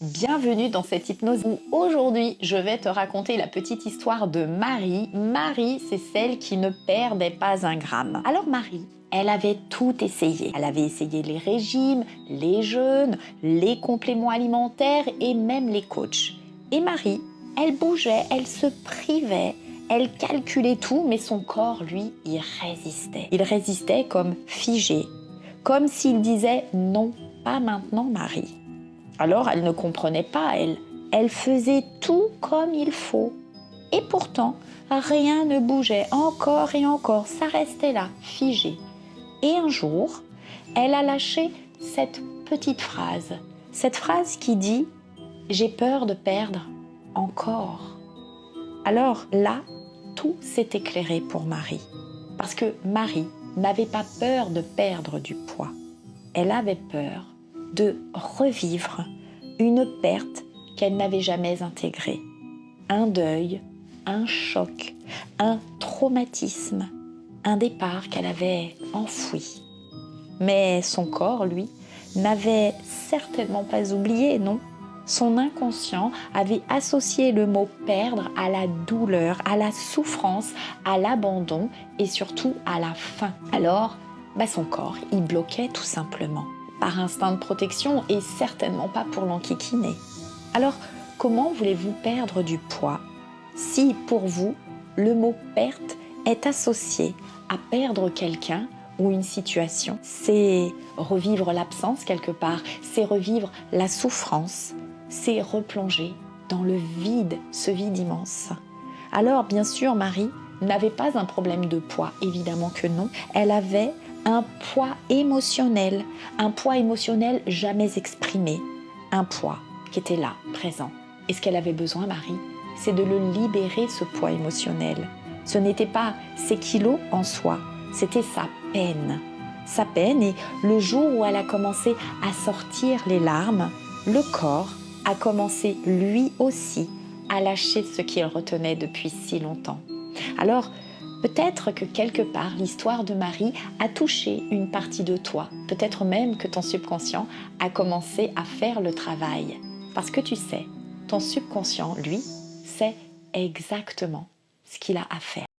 Bienvenue dans cette hypnose où aujourd'hui je vais te raconter la petite histoire de Marie. Marie, c'est celle qui ne perdait pas un gramme. Alors Marie, elle avait tout essayé. Elle avait essayé les régimes, les jeûnes, les compléments alimentaires et même les coachs. Et Marie, elle bougeait, elle se privait, elle calculait tout, mais son corps, lui, il résistait. Il résistait comme figé, comme s'il disait « non, pas maintenant Marie ». Alors elle ne comprenait pas, elle faisait tout comme il faut. Et pourtant, rien ne bougeait, encore et encore, ça restait là, figé. Et un jour, elle a lâché cette petite phrase qui dit « J'ai peur de perdre encore ». Alors là, tout s'est éclairé pour Marie. Parce que Marie n'avait pas peur de perdre du poids. Elle avait peur de revivre une perte qu'elle n'avait jamais intégrée. Un deuil, un choc, un traumatisme, un départ qu'elle avait enfoui. Mais son corps, lui, n'avait certainement pas oublié, non. Son inconscient avait associé le mot « perdre » à la douleur, à la souffrance, à l'abandon et surtout à la faim. Alors, son corps, il bloquait tout simplement, par instinct de protection et certainement pas pour l'enquiquiner. Alors, comment voulez-vous perdre du poids si, pour vous, le mot « perte » est associé à perdre quelqu'un ou une situation? C'est revivre l'absence quelque part, c'est revivre la souffrance, c'est replonger dans le vide, ce vide immense. Alors, bien sûr, Marie n'avait pas un problème de poids, évidemment que non. Elle avait un poids émotionnel jamais exprimé, un poids qui était là, présent. Et ce qu'elle avait besoin, Marie, c'est de le libérer, ce poids émotionnel. Ce n'était pas ses kilos en soi, c'était sa peine. Sa peine, et le jour où elle a commencé à sortir les larmes, le corps a commencé lui aussi à lâcher ce qu'il retenait depuis si longtemps. Alors, peut-être que quelque part, l'histoire de Marie a touché une partie de toi. Peut-être même que ton subconscient a commencé à faire le travail. Parce que tu sais, ton subconscient, lui, sait exactement ce qu'il a à faire.